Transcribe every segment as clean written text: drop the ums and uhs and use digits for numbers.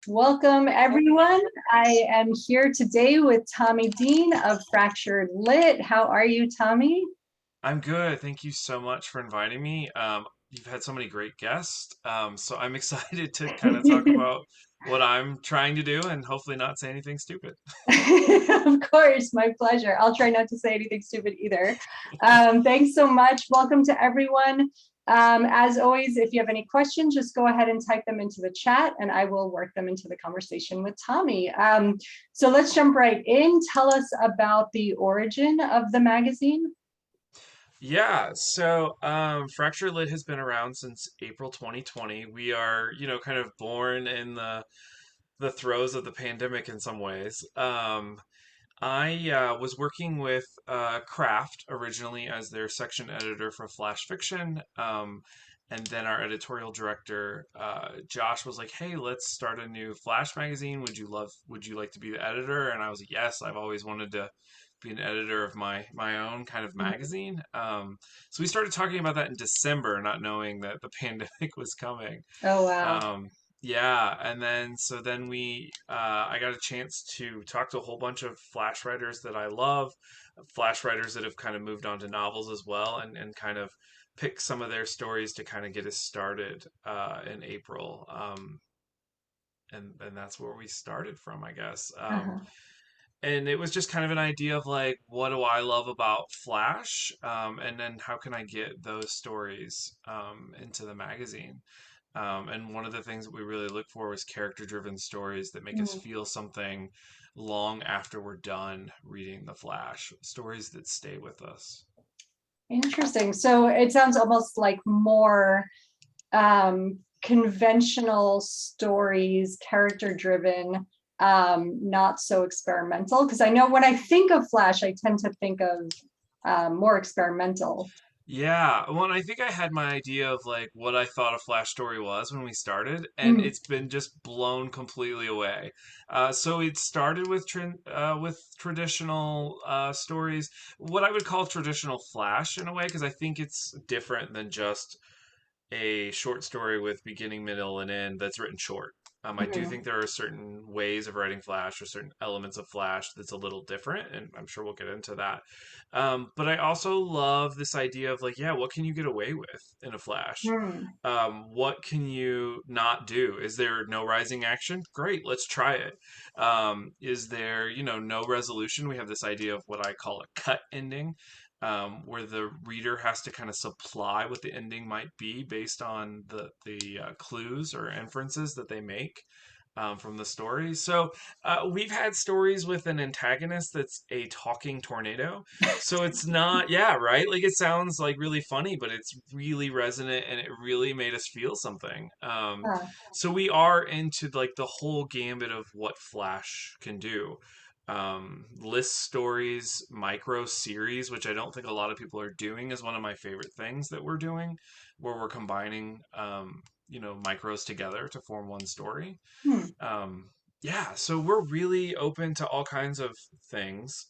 Welcome, everyone. I am here today with Tommy Dean of Fractured Lit. How are you, Tommy? I'm good. Thank you so much for inviting me. You've had so many great guests. So I'm excited to kind of talk about what I'm trying to do and hopefully not say anything stupid. Of course, my pleasure. I'll try not to say anything stupid either. Thanks so much. Welcome to everyone. As always, if you have any questions, just go ahead and type them into the chat and I will work them into the conversation with Tommy. So let's jump right in. Tell us about the origin of the magazine. Fracture Lit has been around since April 2020. We are, kind of born in the throes of the pandemic in some ways. I was working with Craft originally as their section editor for Flash Fiction. And then our editorial director, Josh, was like, "Hey, let's start a new Flash magazine. Would you like to be the editor?" And I was like, "Yes, I've always wanted to be an editor of my own kind of magazine." So we started talking about that in December, not knowing that the pandemic was coming. Oh, wow. Yeah, and then we I got a chance to talk to a whole bunch of Flash writers that I love, Flash writers that have kind of moved on to novels as well, and kind of pick some of their stories to kind of get us started in April. And that's where we started from, I guess. Uh-huh. And it was just kind of an idea of like, what do I love about Flash? And then how can I get those stories into the magazine? And one of the things that we really look for was character-driven stories that make us Mm. feel something long after we're done reading The Flash, stories that stay with us. Interesting. So it sounds almost like more conventional stories, character driven, not so experimental. Because I know when I think of Flash, I tend to think of more experimental. Yeah, well, and I think I had my idea of like what I thought a Flash story was when we started, and Mm. it's been just blown completely away. So it started with traditional stories, what I would call traditional Flash in a way, because I think it's different than just a short story with beginning, middle, and end that's written short. I do Mhm. think there are certain ways of writing Flash or certain elements of Flash that's a little different, and I'm sure we'll get into that. But I also love this idea of like, yeah, what can you get away with in a Flash? Mm. What can you not do? Is there no rising action? Great, let's try it. Is there, no resolution? We have this idea of what I call a cut ending, where the reader has to kind of supply what the ending might be based on the clues or inferences that they make from the story. So we've had stories with an antagonist that's a talking tornado. So it's not, yeah, right? Like it sounds like really funny, but it's really resonant and it really made us feel something. Uh, So we are into like the whole gambit of what Flash can do. List stories, micro series, which I don't think a lot of people are doing, is one of my favorite things that we're doing, where we're combining, micros together to form one story. hmm. Yeah, so we're really open to all kinds of things.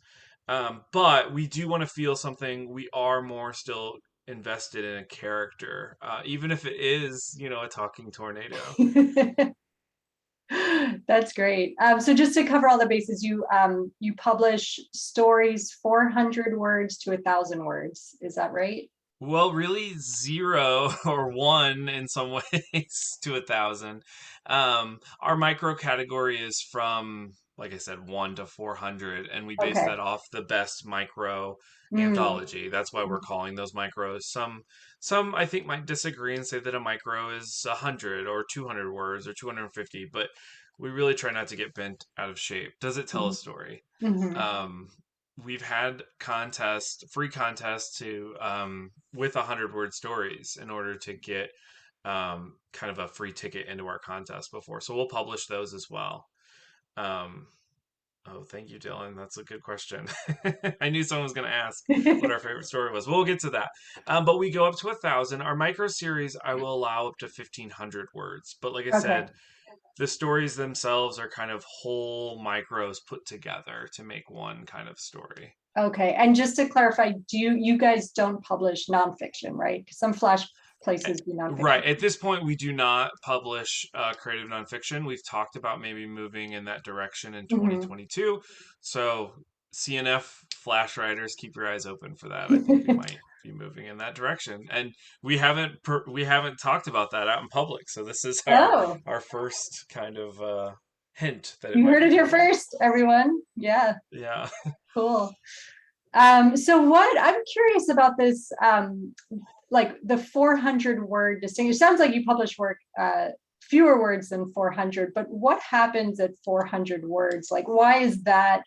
But we do want to feel something. We are more still invested in a character, even if it is, a talking tornado. That's great. So just to cover all the bases, you publish stories 400 words to 1,000 words. Is that right? Well, really, zero or one in some ways to 1,000. Our micro category is from, like I said, 1 to 400, and we base Okay. that off the best micro Mm. anthology. That's why we're calling those micros. Some I think might disagree and say that a micro is 100 or 200 words or 250, but we really try not to get bent out of shape. Does it tell a story? Mm-hmm. Um, we've had free contests to with 100 word stories in order to get kind of a free ticket into our contest before. So we'll publish those as well. Um, oh, thank you, Dylan. That's a good question. I knew someone was going to ask what our favorite story was. We'll get to that. But we go up to 1,000. Our micro series, I will allow up to 1,500 words. But like I Okay. said, the stories themselves are kind of whole micros put together to make one kind of story. Okay. And just to clarify, you guys don't publish nonfiction, right? Some Flash places do Right. nonfiction? At this point, we do not publish creative nonfiction. We've talked about maybe moving in that direction in Hmm. 2022. So, CNF Flash writers, keep your eyes open for that. I think we might be moving in that direction, and we haven't talked about that out in public. So this is Oh, our first kind of hint that it you might heard be it here coming. first, everyone. Yeah, Yeah. cool. So what I'm curious about this, like the 400 word distinction. It sounds like you publish work fewer words than 400, but what happens at 400 words? Like, why is that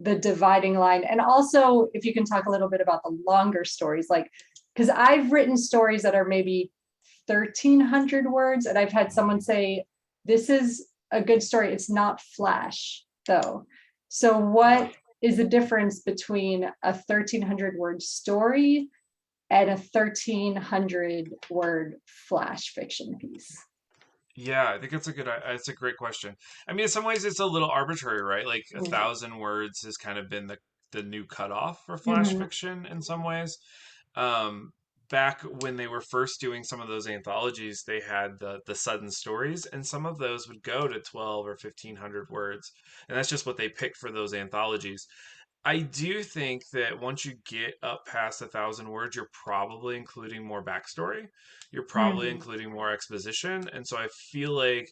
the dividing line? And also, if you can talk a little bit about the longer stories, like, because I've written stories that are maybe 1,300 words, and I've had someone say, this is a good story. It's not flash, though. So, Yeah. what is the difference between a 1,300 word story and a 1,300 word flash fiction piece? Yeah, I think it's a great question. I mean, in some ways, it's a little arbitrary, right? Like 1,000 words has kind of been the new cutoff for flash Mm-hmm. fiction in some ways. Um, Back when they were first doing some of those anthologies, they had the sudden stories, and some of those would go to 12 or 1,500 words, and that's just what they picked for those anthologies. I do think that once you get up past 1,000 words, you're probably including more backstory. You're probably Mm-hmm. including more exposition. And so I feel like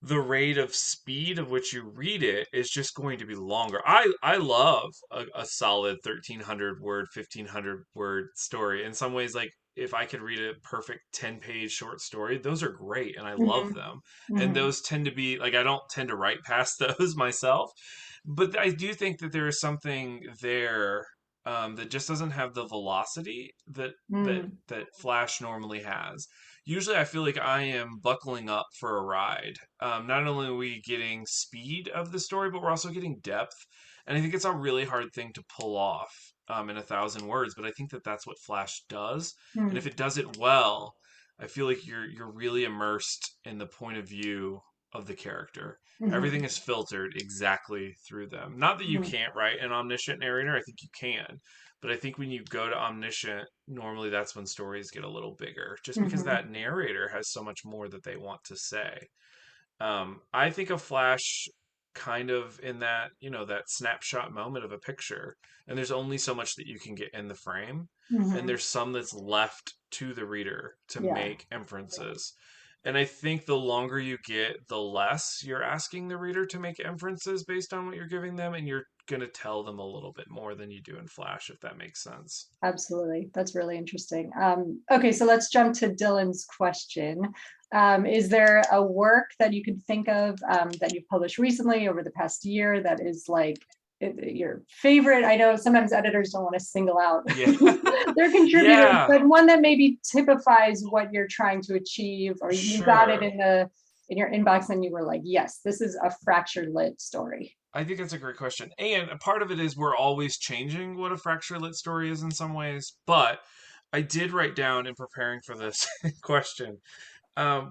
the rate of speed of which you read it is just going to be longer. I love a solid 1,300 word, 1,500 word story. In some ways, like if I could read a perfect 10-page short story, those are great and I love Mm-hmm. them. And Mm-hmm. those tend to be like, I don't tend to write past those myself, but I do think that there is something there that just doesn't have the velocity Mm-hmm. that Flash normally has. Usually, I feel like I am buckling up for a ride. Not only are we getting speed of the story, but we're also getting depth, and I think it's a really hard thing to pull off in 1,000 words. But I think that that's what Flash does, and if it does it well, I feel like you're really immersed in the point of view of the character. Mm-hmm. Everything is filtered exactly through them. Not that you Mm-hmm. can't write an omniscient narrator, I think you can. But I think when you go to omniscient, normally that's when stories get a little bigger, just because Mm-hmm. that narrator has so much more that they want to say. I think of Flash kind of in that, that snapshot moment of a picture, and there's only so much that you can get in the frame, and Mm-hmm. there's some that's left to the reader to Yeah. make inferences. And I think the longer you get, the less you're asking the reader to make inferences based on what you're giving them, and you're going to tell them a little bit more than you do in Flash, if that makes sense. Absolutely. That's really interesting. Okay, so let's jump to Dylan's question. Is there a work that you can think of that you've published recently over the past year that is like your favorite? I know sometimes editors don't want to single out Yeah. their contributors, Yeah, but one that maybe typifies what you're trying to achieve, or you got it sure. in your inbox and you were like, yes, this is a fractured lit story. I think that's a great question. And a part of it is we're always changing what a fracture lit story is in some ways. But I did write down in preparing for this question.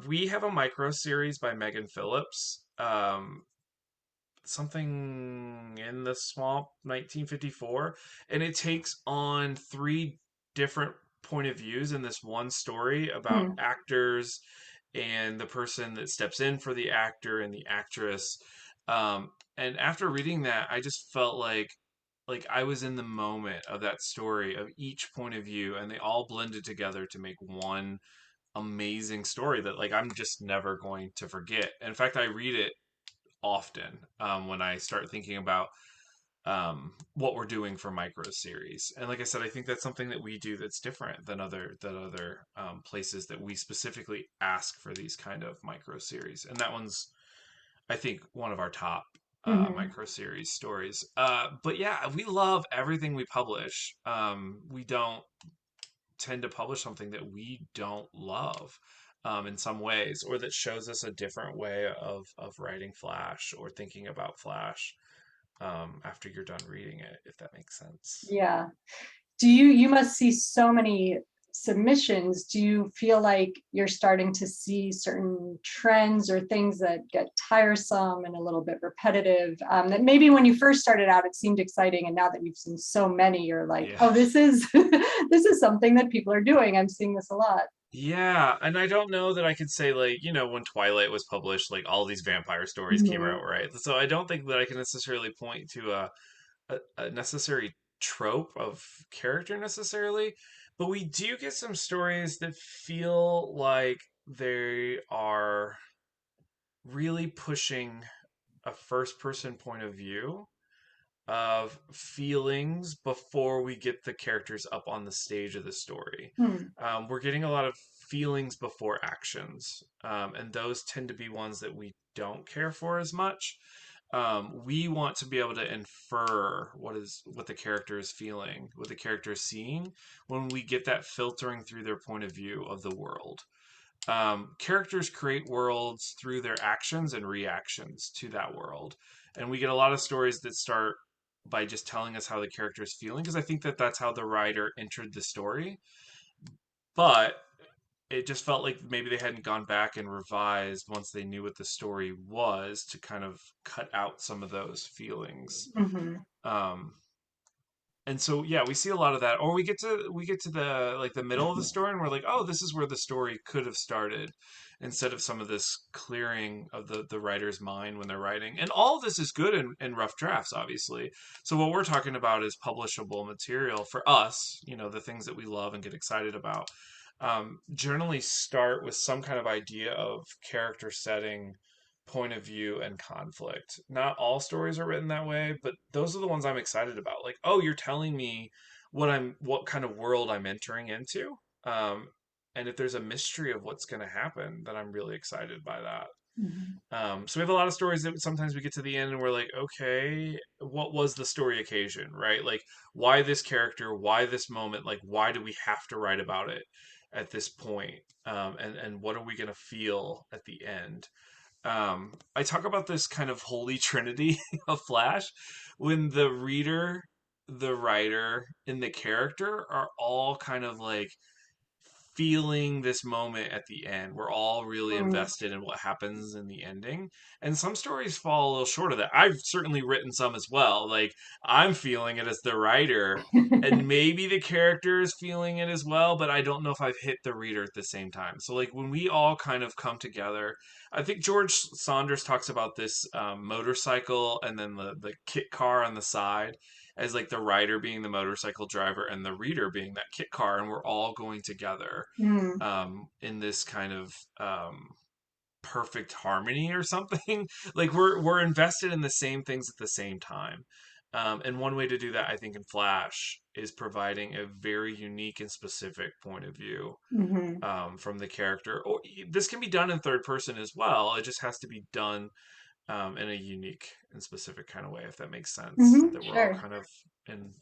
We have a micro series by Megan Phillips, something in the swamp 1954, and it takes on three different point of views in this one story about Hmm. actors and the person that steps in for the actor and the actress. And after reading that, I just felt like I was in the moment of that story of each point of view, and they all blended together to make one amazing story that like I'm just never going to forget. In fact, I read it often when I start thinking about what we're doing for micro series. And like I said, I think that's something that we do that's different than other places that we specifically ask for these kind of micro series. And that one's, I think, one of our top Hmm. micro series stories. But yeah, we love everything we publish. We don't tend to publish something that we don't love. In some ways, or that shows us a different way of writing Flash or thinking about Flash after you're done reading it, if that makes sense. Yeah. You must see so many submissions, do you feel like you're starting to see certain trends or things that get tiresome and a little bit repetitive, that maybe when you first started out it seemed exciting, and now that you've seen so many you're like, Yeah. oh, this is this is something that people are doing, I'm seeing this a lot. Yeah, and I don't know that I could say like, when Twilight was published, like all these vampire stories came Mhm. out, right? So I don't think that I can necessarily point to a necessary trope of character necessarily, but we do get some stories that feel like they are really pushing a first person point of view of feelings before we get the characters up on the stage of the story. Hmm. We're getting a lot of feelings before actions, and those tend to be ones that we don't care for as much. We want to be able to infer what the character is feeling, what the character is seeing, when we get that filtering through their point of view of the world. Characters create worlds through their actions and reactions to that world. And we get a lot of stories that start by just telling us how the character is feeling, because I think that that's how the writer entered the story. But it just felt like maybe they hadn't gone back and revised once they knew what the story was to kind of cut out some of those feelings. Mhm. Um, and so yeah, we see a lot of that, or we get to the like the middle of the story and we're like, oh, this is where the story could have started, instead of some of this clearing of the writer's mind when they're writing. And all of this is good in rough drafts, obviously. So what we're talking about is publishable material for us, the things that we love and get excited about. Generally start with some kind of idea of character setting, point of view, and conflict. Not all stories are written that way, but those are the ones I'm excited about. Like, oh, you're telling me what kind of world I'm entering into. Um, and if there's a mystery of what's going to happen, then I'm really excited by that. Mhm. So we have a lot of stories that sometimes we get to the end and we're like, okay, what was the story occasion, right? Like, why this character? Why this moment? Like, why do we have to write about it at this point? And what are we going to feel at the end? I talk about this kind of holy trinity of Flash when the reader, the writer, and the character are all kind of like feeling this moment at the end. We're all really Mm. invested in what happens in the ending. And some stories fall a little short of that. I've certainly written some as well. Like, I'm feeling it as the writer, and maybe the character is feeling it as well, but I don't know if I've hit the reader at the same time. So, like, when we all kind of come together, I think George Saunders talks about this motorcycle and then the kit car on the side as like the rider being the motorcycle driver and the reader being that kit car, and we're all going together Mm. in this kind of perfect harmony or something. Like we're invested in the same things at the same time. And one way to do that, I think, in Flash is providing a very unique and specific point of view Mhm. from the character. Or this can be done in third person as well. It just has to be done in a unique and specific kind of way, if that makes sense. Mhm. That we're all Sure. kind of in,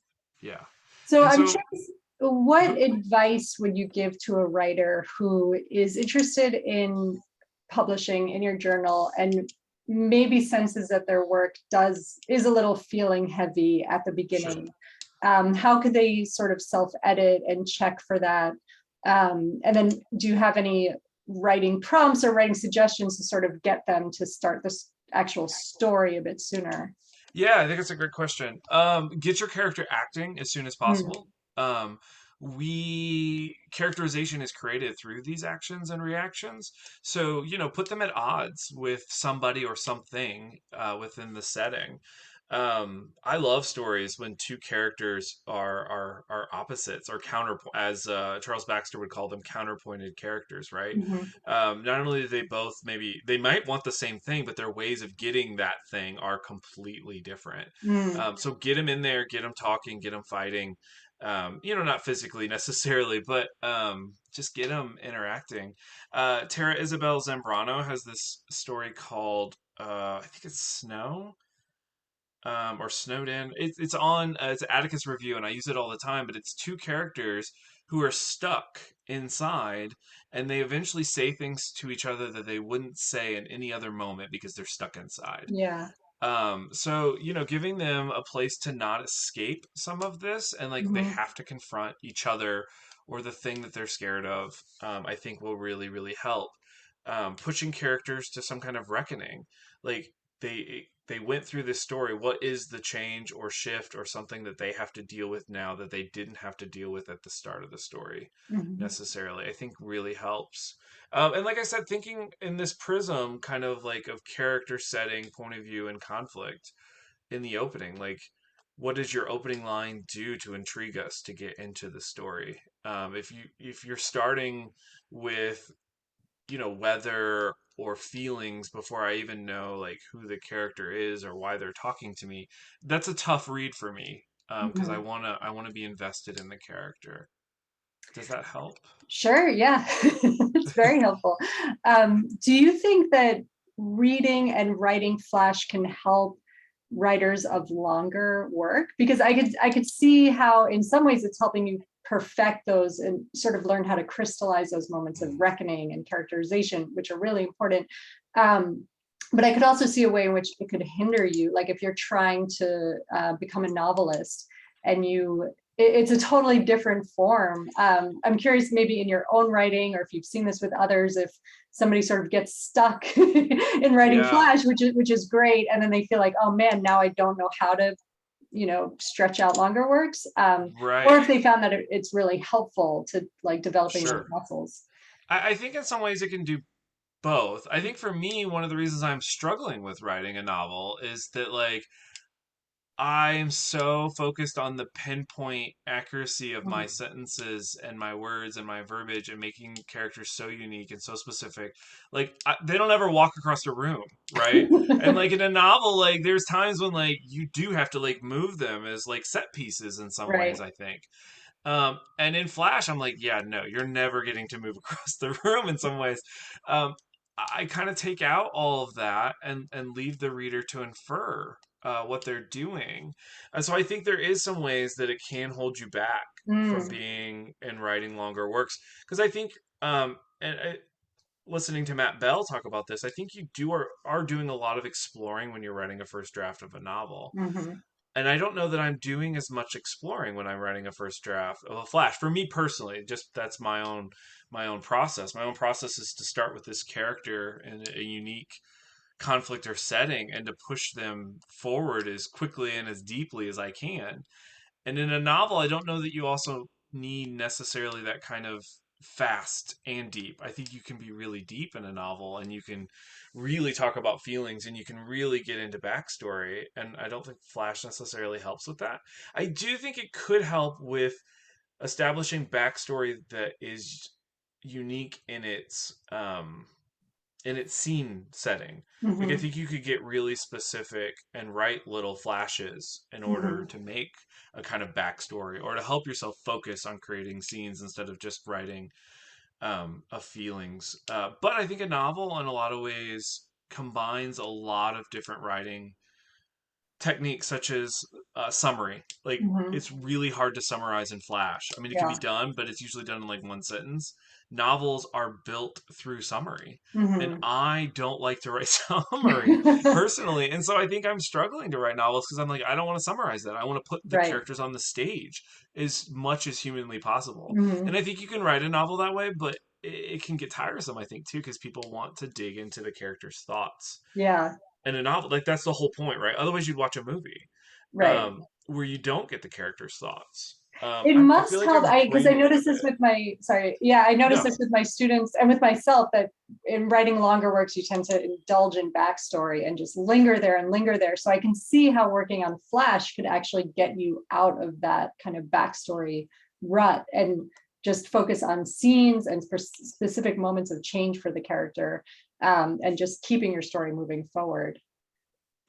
yeah. So And I'm so, curious, what uh advice would you give to a writer who is interested in publishing in your journal and maybe senses that their work does is a little feeling heavy at the sure. beginning? How could they sort of self-edit and check for that? And then do you have any writing prompts or writing suggestions to sort of get them to start this actual story a bit sooner? Yeah, I think it's a great question. Get your character acting as soon as Mm. possible. We characterization is created through these actions and reactions. So, put them at odds with somebody or something within the setting. I love stories when two characters are opposites or counter, as Charles Baxter would call them, counterpointed characters, right? Mhm. Not only do they both maybe they might want the same thing, but their ways of getting that thing are completely different. Mm. So get them in there, get them talking, get them fighting. Not physically necessarily, but just get them interacting. Tara Isabel Zambrano has this story called I think it's Snow or Snowden. It's on it's Atticus Review, and I use it all the time. But it's two characters who are stuck inside, and they eventually say things to each other that they wouldn't say in any other moment because they're stuck inside. Yeah. So giving them a place to not escape some of this, and like they Mhm. have to confront each other or the thing that they're scared of, I think will really, really help. Pushing characters to some kind of reckoning. Like they went through this story. What is the change or shift or something that they have to deal with now that they didn't have to deal with at the start of the story Mhm. necessarily? I think really helps. And like I said, thinking in this prism kind of like of character setting, point of view, and conflict in the opening. Like, what does your opening line do to intrigue us to get into the story? If you're starting with weather or feelings before I even know like who the character is or why they're talking to me, that's a tough read for me because Mhm. I wanna be invested in the character. Does that help? Sure, yeah. It's very helpful. Do you think that reading and writing flash can help writers of longer work? Because I could see how in some ways it's helping you perfect those and sort of learn how to crystallize those moments of Mm. reckoning and characterization, which are really important. Um, but I could also see a way in which it could hinder you, like if you're trying to become a novelist and it's a totally different form. I'm curious, maybe in your own writing, or if you've seen this with others, if somebody sort of gets stuck in writing Yeah, Flash, which is great, and then they feel like, oh man, now I don't know how to, stretch out longer works, or right. if they found that it's really helpful to like developing those Sure. muscles. I think in some ways it can do both. I think for me, one of the reasons I'm struggling with writing a novel is that like I'm so focused on the pinpoint accuracy of my Mhm. sentences and my words and my verbiage and making characters so unique and so specific. Like they don't ever walk across a room, right? And like in a novel, like there's times when like you do have to like move them as like set pieces in some ways, Right. I think. And in Flash, I'm like, yeah, no, you're never getting to move across the room in some ways. Um, I kind of take out all of that and leave the reader to infer what they're doing. And so I think there is some ways that it can hold you back from Mm, being and writing longer works. Because I think, listening to Matt Bell talk about this, I think you are doing a lot of exploring when you're writing a first draft of a novel. mhm, And I don't know that I'm doing as much exploring when I'm writing a first draft of a Flash. For me personally, just that's my own process. My own process is to start with this character in a unique conflict or setting and to push them forward as quickly and as deeply as I can. And in a novel, I don't know that you also need necessarily that kind of fast and deep. I think you can be really deep in a novel and you can really talk about feelings and you can really get into backstory. And I don't think Flash necessarily helps with that. I do think it could help with establishing backstory that is unique in its scene setting. Like I mhm, think you could get really specific and write little flashes in order mhm. to make a kind of backstory or to help yourself focus on creating scenes instead of just writing of feelings. But I think a novel in a lot of ways combines a lot of different writing techniques such as summary. Like Mhm. it's really hard to summarize in Flash. I mean, it can Yeah. be done, but it's usually done in like one sentence. Novels are built through summary, and Mhm. I don't like to write summary personally. And so I think I'm struggling to write novels because I'm like, I don't want to summarize that. I want to put the Right. characters on the stage as much as humanly possible. And Mhm. I think you can write a novel that way, but it can get tiresome, I think, too, because people want to dig into the character's thoughts Yeah. in a novel. Like that's the whole point, right? Otherwise, you'd watch a movie Right. where you don't get the character's thoughts. It I feel must like help. I'm Because I cringing a noticed this bit. with my, sorry, yeah, I noticed No, this with my students and with myself, that in writing longer works, you tend to indulge in backstory and just linger there and linger there. So I can see how working on Flash could actually get you out of that kind of backstory rut and just focus on scenes and specific moments of change for the character, and just keeping your story moving forward.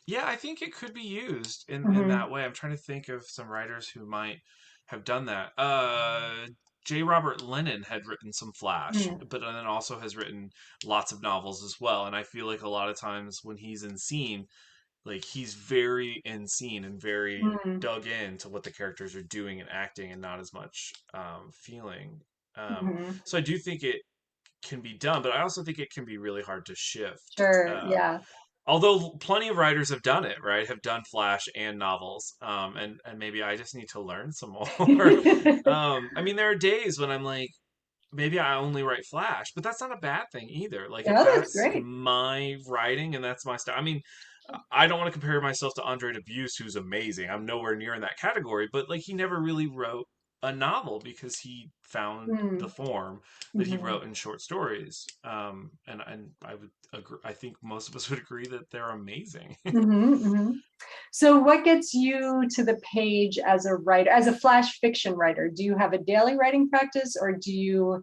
yeah, I think it could be used in Mhm. that way. I'm trying to think of some writers who might have done that. J. Robert Lennon had written some Flash, Mm. but then also has written lots of novels as well. And I feel like a lot of times when he's in scene, like he's very in scene and very Mm. dug into what the characters are doing and acting and not as much feeling. Mhm. So I do think it can be done, but I also think it can be really hard to shift. Sure. Yeah. Although plenty of writers have done it, right? Have done Flash and novels. And maybe I just need to learn some more. I mean, there are days when I'm like, maybe I only write Flash, but that's not a bad thing either. Like if No, that's that's great. my writing and that's my style. I mean, I don't want to compare myself to Andre Dubus, who's amazing. I'm nowhere near in that category, but like he never really wrote a novel because he found the Mm, form that he mhm, wrote in short stories. And I would agree. I think most of us would agree that they're amazing. mhm, mhm. So what gets you to the page as a writer, as a flash fiction writer? Do you have a daily writing practice, or do you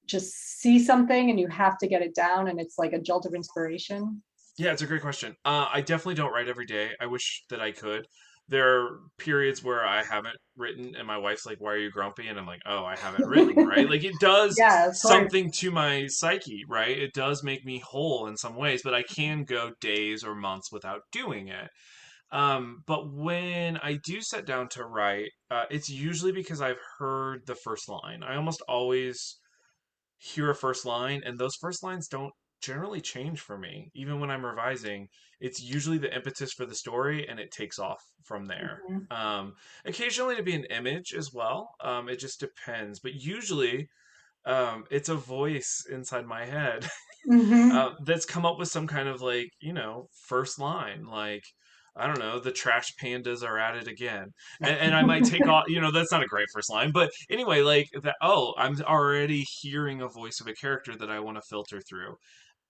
just see something and you have to get it down and it's like a jolt of inspiration? Yeah, it's a great question. I definitely don't write every day. I wish that I could. There are periods where I haven't written, and my wife's like, "Why are you grumpy?" And I'm like, "Oh, I haven't written." Right? Like it does Yeah, of course. something to my psyche, right? It does make me whole in some ways, but I can go days or months without doing it. But when I do sit down to write, it's usually because I've heard the first line. I almost always hear a first line, and those first lines don't generally change for me. Even when I'm revising, it's usually the impetus for the story, and it takes off from there. Mhm, Occasionally to be an image as well. It just depends, but usually it's a voice inside my head mhm. that's come up with some kind of like, first line, like, I don't know, the trash pandas are at it again. And I might take off, that's not a great first line, but anyway, like that, oh, I'm already hearing a voice of a character that I want to filter through.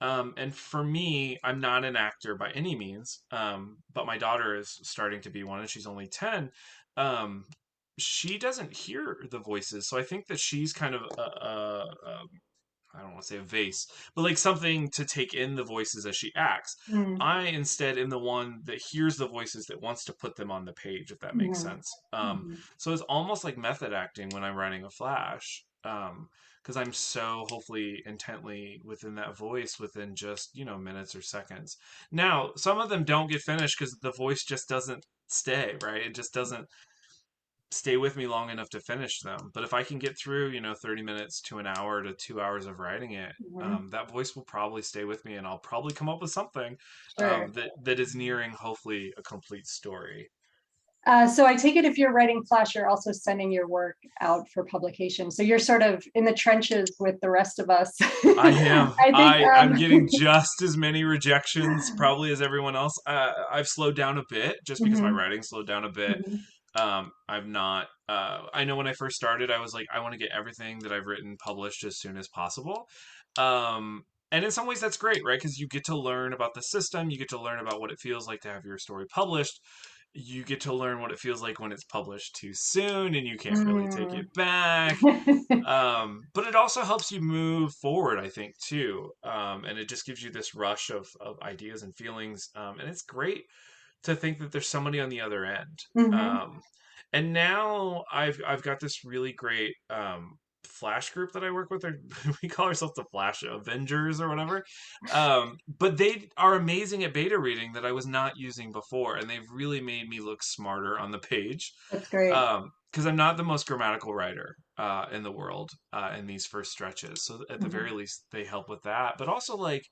And for me, I'm not an actor by any means, but my daughter is starting to be one, and she's only 10. Um, she doesn't hear the voices, so I think that she's kind of I don't want to say a vase, but like something to take in the voices as she acts. Mm, I instead am the one that hears the voices that wants to put them on the page, if that makes mhm, sense. mhm. So it's almost like method acting when I'm writing a flash, because I'm so hopefully intently within that voice within just minutes or seconds. Now, some of them don't get finished because the voice just doesn't stay, right? It just doesn't stay with me long enough to finish them. But if I can get through, 30 minutes to an hour to 2 hours of writing it, Mhm. that voice will probably stay with me, and I'll probably come up with something Sure. that is nearing, hopefully, a complete story. So I take it if you're writing flash, you're also sending your work out for publication. So you're sort of in the trenches with the rest of us. I am. I think, I'm getting just as many rejections probably as everyone else. I've slowed down a bit just because my mhm, writing slowed down a bit. mhm, I've not. I know when I first started, I was like, I want to get everything that I've written published as soon as possible. And in some ways, that's great, right? Because you get to learn about the system, you get to learn about what it feels like to have your story published. You get to learn what it feels like when it's published too soon, and you can't really take mm. it back. But it also helps you move forward, I think, too. And it just gives you this rush of ideas and feelings. And it's great to think that there's somebody on the other end. Mhm. Um, and now I've got this really great Flash group that I work with. We call ourselves the Flash Avengers or whatever. But they are amazing at beta reading that I was not using before, and they've really made me look smarter on the page. That's great. Because I'm not the most grammatical writer in the world in these first stretches. So at the Mhm, very least, they help with that. But also, like,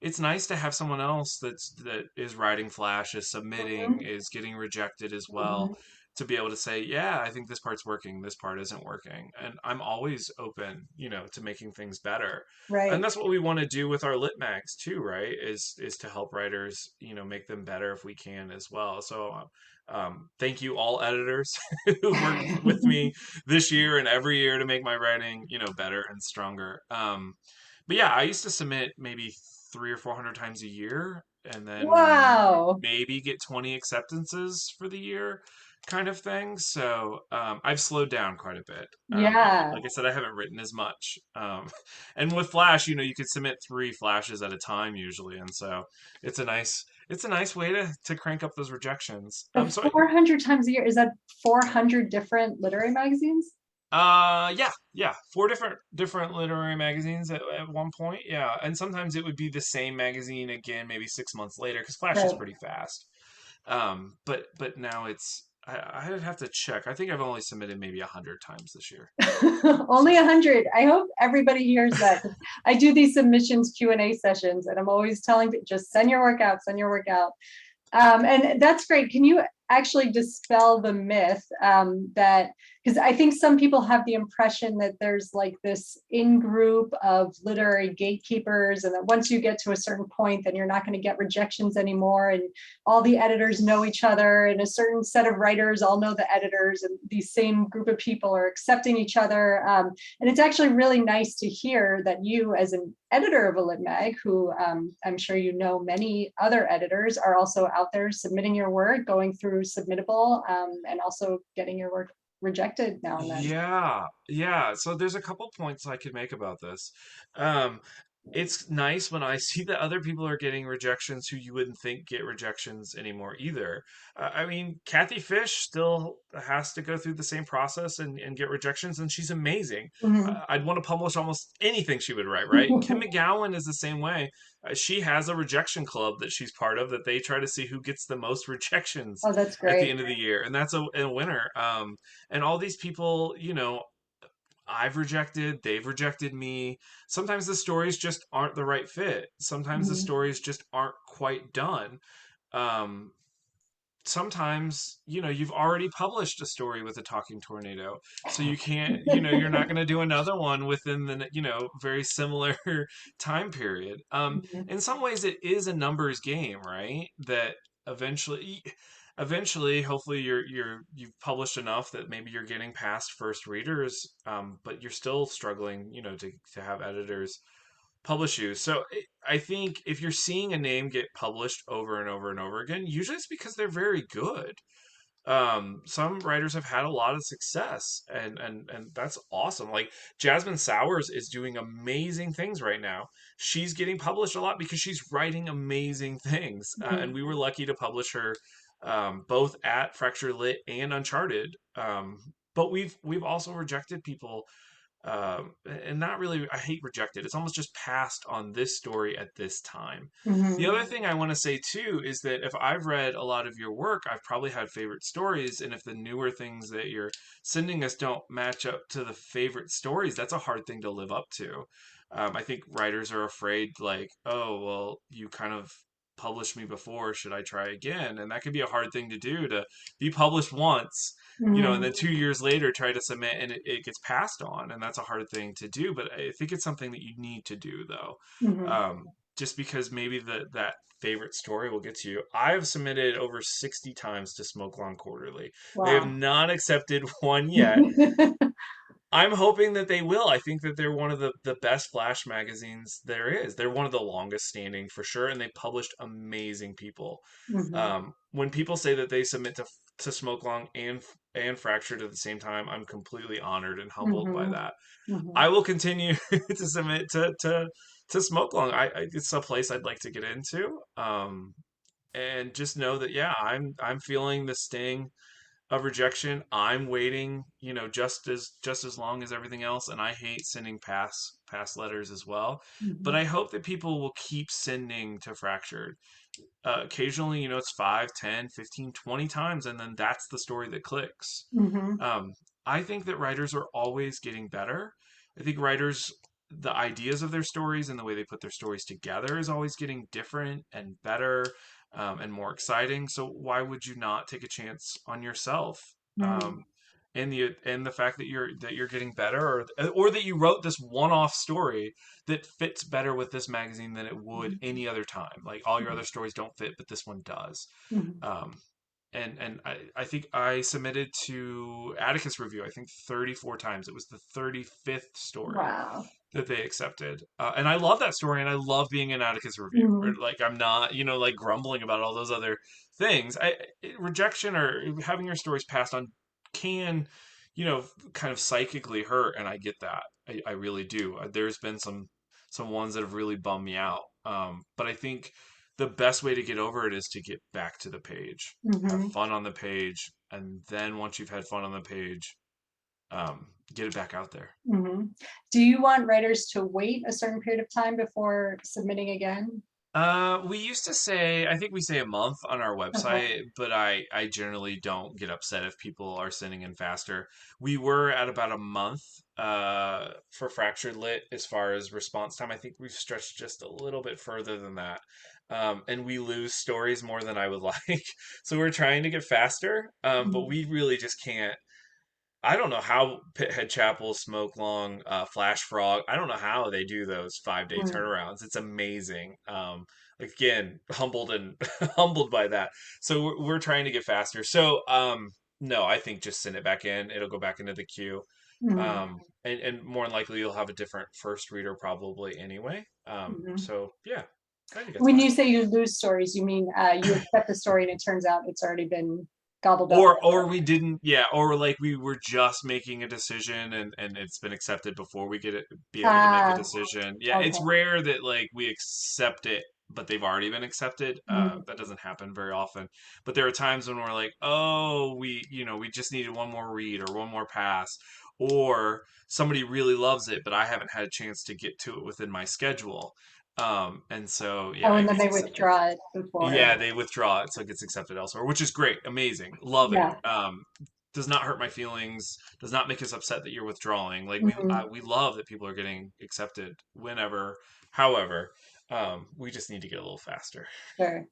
it's nice to have someone else that is writing Flash, is submitting, mhm, is getting rejected as well, mhm. to be able to say, yeah, I think this part's working, this part isn't working. And I'm always open, to making things better. And Right. that's what we want to do with our lit mags too, right? Is to help writers, make them better if we can as well. So thank you all editors who've worked with me this year and every year to make my writing, better and stronger. But yeah, I used to submit maybe 300 or 400 times a year, and then Wow. maybe get 20 acceptances for the year, kind of thing. So I've slowed down quite a bit. Yeah. Like I said, I haven't written as much. And with Flash, you could submit 3 flashes at a time usually, and so it's a nice way to crank up those rejections. The So 400 times a year, is that 400 different literary magazines? yeah, 4 different literary magazines at one point, yeah, and sometimes it would be the same magazine again, maybe 6 months later, because Flash is Right. pretty fast. But now it's I'd have to check. I think I've only submitted maybe 100 times this year. Only So 100. I hope everybody hears that. I do these submissions Q&A sessions, and I'm always telling people, just send your work out, send your work out. And that's great. Can you actually dispel the myth that, because I think some people have the impression that there's like this in-group of literary gatekeepers, and that once you get to a certain point, then you're not going to get rejections anymore, and all the editors know each other, and a certain set of writers all know the editors, and these same group of people are accepting each other. And it's actually really nice to hear that you, as an editor of a lit mag, who I'm sure you know many other editors, are also out there submitting your work, going through Submittable, and also getting your work rejected now and then. yeah. So there's a couple points I could make about this. Um, it's nice when I see that other people are getting rejections who you wouldn't think get rejections anymore either. I mean, Kathy Fish still has to go through the same process and get rejections, and she's amazing. Mhm. I'd want to publish almost anything she would write, right? Kim McGowan is the same way. She has a rejection club that she's part of that they try to see who gets the most rejections Oh, that's at the great. end of the year, and that's a winner. And all these people, I've rejected, they've rejected me. Sometimes the stories just aren't the right fit. Sometimes the Mhm. stories just aren't quite done. Um, Sometimes, you've already published a story with a talking tornado. So you can't, you're not going to do another one within the, very similar time period. Mhm. In some ways it is a numbers game, right? That eventually eventually hopefully you've published enough that maybe you're getting past first readers, but you're still struggling, to have editors publish you. So I think if you're seeing a name get published over and over and over again, usually it's because they're very good. Some writers have had a lot of success, and that's awesome. Like Jasmine Sowers is doing amazing things right now. She's getting published a lot because she's writing amazing things, and Mhm. we were lucky to publish her, both at Fracture Lit and Uncharted. But we've also rejected people, and not really, I hate rejected, it's almost just passed on this story at this time. The Mhm. other thing I want to say too is that if I've read a lot of your work, I've probably had favorite stories, and if the newer things that you're sending us don't match up to the favorite stories, that's a hard thing to live up to. I think writers are afraid, like, oh well, you kind of published me before, should I try again? And that could be a hard thing to do, to be published once, and Mhm. then 2 years later try to submit, and it gets passed on, and that's a hard thing to do. But I think it's something that you need to do, though, Mhm. um, just because maybe that favorite story will get to you. I've submitted over 60 times to Smoke Lawn Quarterly. They have Wow. not accepted one yet. I'm hoping that they will. I think that they're one of the best Flash magazines there is. They're one of the longest standing for sure, and they published amazing people. Mhm. When people say that they submit to Smoke Long and Fractured at the same time, I'm completely honored and humbled by Mhm. that. Mhm. I will continue to submit to Smoke Long. It's a place I'd like to get into. And just know that, yeah, I'm feeling the sting of rejection. I'm waiting, just as long as everything else, and I hate sending pass letters as well. But Mhm. I hope that people will keep sending to Fractured. Occasionally, it's 5, 10, 15, 20 times, and then that's the story that clicks. Mhm. Um, I think that writers are always getting better. I think writers, the ideas of their stories and the way they put their stories together is always getting different and better, and more exciting. So why would you not take a chance on yourself? Mhm. Um, and the fact that you're getting better, or that you wrote this one-off story that fits better with this magazine than it would any other time. Like all your other stories don't fit, but this one does. Mhm. Um, and I think I submitted to Atticus Review, I think 34 times. It was the 35th story Wow. that they accepted. And I love that story, and I love being in Atticus Review. Or, Mhm. like, I'm not, like grumbling about all those other things. Rejection or having your stories passed on can, you know, kind of psychically hurt, and I get that. I really do. There's been some ones that have really bummed me out. But I think the best way to get over it is to get back to the page, have Mhm. fun on the page, and then once you've had fun on the page, get it back out there. Mhm. Do you want writers to wait a certain period of time before submitting again? We used to say, I think we say a month on our Okay. website, but I generally don't get upset if people are sending in faster. We were at about a month for Fractured Lit as far as response time. I think we've stretched just a little bit further than that. And we lose stories more than I would like. So we're trying to get faster, but Mhm. we really just can't. I don't know how Pithead Chapel, Smoke Long, Flash Frog. I don't know how they do those 5 day Mm. turnarounds. It's amazing. Again, humbled and humbled by that. So we're trying to get faster. So no, I think just send it back in. It'll go back into the queue. Mhm. And more than likely you'll have a different first reader probably anyway. Mhm. So yeah, I think it's When fine. you say you lose stories, you mean you accept the story and it turns out it's already been gobbled up by Or the. we didn't, yeah, or like we were just making a decision and it's been accepted before we get it be able to make a Ah, decision. Yeah, it's okay. rare that like we accept it but they've already been accepted. Mhm. That doesn't happen very often. But there are times when we're like, oh, we just needed one more read or one more pass, or somebody really loves it, but I haven't had a chance to get to it within my schedule. And so yeah, Oh, and it then gets they accepted. withdraw it before. Yeah, they withdraw it, so it gets accepted elsewhere, which is great, amazing, love it. Yeah. Does not hurt my feelings, does not make us upset that you're withdrawing. Like Mhm. we love that people are getting accepted whenever, however. We just need to get a little faster. Sure.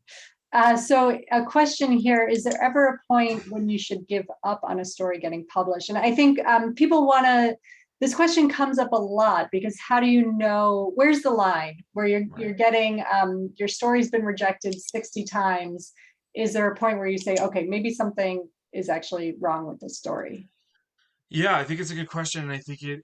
So a question here, is there ever a point when you should give up on a story getting published? And I think people want to, this question comes up a lot because how do you know, where's the line where you're Right. getting, your story's been rejected 60 times. Is there a point where you say, okay, maybe something is actually wrong with this story? Yeah, I think it's a good question, and I think it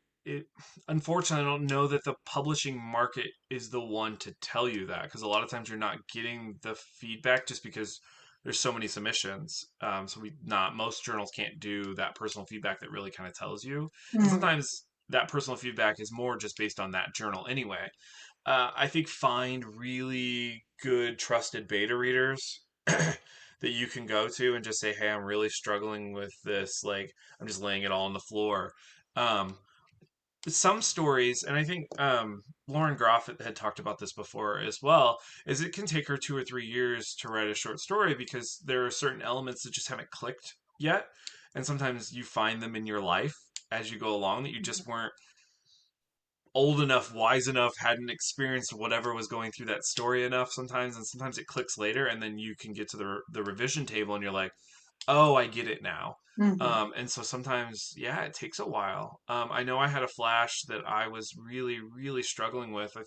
unfortunately I don't know that the publishing market is the one to tell you that because a lot of times you're not getting the feedback just because there's so many submissions. So we not most journals can't do that personal feedback that really kind of tells you, and Mm. sometimes that personal feedback is more just based on that journal anyway. I think find really good trusted beta readers that you can go to and just say, "Hey, I'm really struggling with this. Like, I'm just laying it all on the floor." Um, some stories, and I think Lauren Groff had talked about this before as well, is it can take her 2 or 3 years to write a short story because there are certain elements that just haven't clicked yet, and sometimes you find them in your life as you go along that you just weren't old enough, wise enough, hadn't experienced whatever was going through that story enough sometimes, and sometimes it clicks later, and then you can get to the revision table, and you're like, oh, I get it now. Mhm. And so sometimes, yeah, it takes a while. I know I had a flash that I was really, really struggling with. I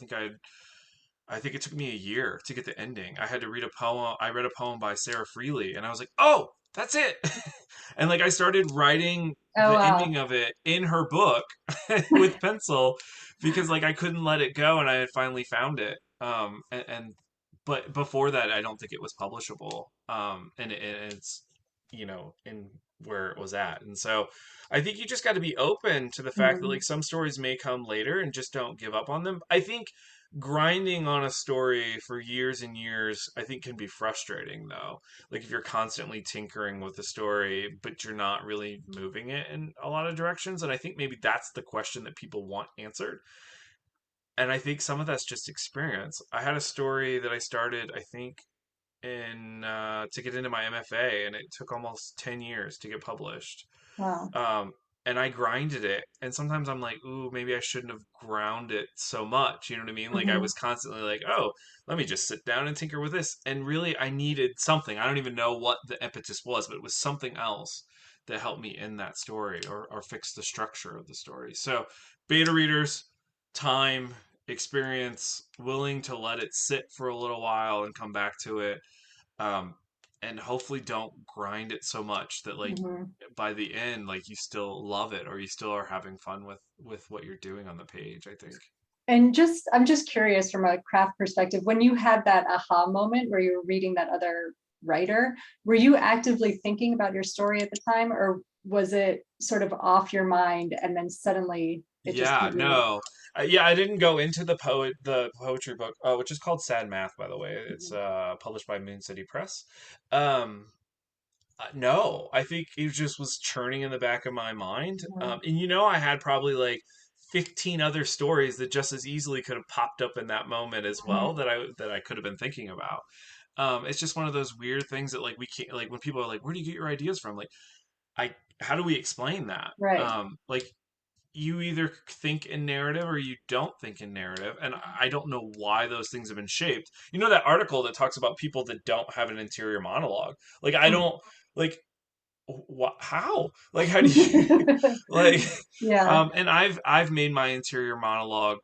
think it took me a year to get the ending. I had to read a poem. I read a poem by Sarah Freely, and I was like, "Oh, that's it." And like I started writing Oh, the wow. ending of it in her book with pencil because like I couldn't let it go, and I had finally found it. And but before that, I don't think it was publishable. And it's in where it was at, and so I think you just got to be open to the fact that Mhm. like some stories may come later, and just don't give up on them. I think grinding on a story for years and years, I think can be frustrating though. Like if you're constantly tinkering with the story, but you're not really moving it in a lot of directions. And I think maybe that's the question that people want answered. And I think some of that's just experience. I had a story that I started, I think, in to get into my MFA, and it took almost 10 years to get published. Wow. Um, and I grinded it. And sometimes I'm like, ooh, maybe I shouldn't have ground it so much. You know what I mean? Like I Mhm. was constantly like, oh, let me just sit down and tinker with this. And really, I needed something. I don't even know what the impetus was, but it was something else that helped me in that story or fix the structure of the story. So, beta readers, time, experience, willing to let it sit for a little while and come back to it. Um, and hopefully don't grind it so much that like Mhm. by the end like you still love it or you still are having fun with what you're doing on the page, I think. And just, I'm just curious from a craft perspective, when you had that aha moment where you were reading that other writer, were you actively thinking about your story at the time, or was it sort of off your mind and then suddenly it just Yeah, hit you? no. Yeah, I didn't go into the poetry book, which is called Sad Math, by the way. It's Mhm. published by Moon City Press. um no, I think it just was churning in the back of my mind. Mhm. And I had probably like 15 other stories that just as easily could have popped up in that moment as well, Mhm. that I could have been thinking about. It's just one of those weird things that like we can't, like when people are like, where do you get your ideas from? Like, I how do we explain that? Right. Like you either think in narrative or you don't think in narrative, and I don't know why those things have been shaped. You know that article that talks about people that don't have an interior monologue? Like I Mm. don't like how? Like how do you like Yeah. and I've made my interior monologue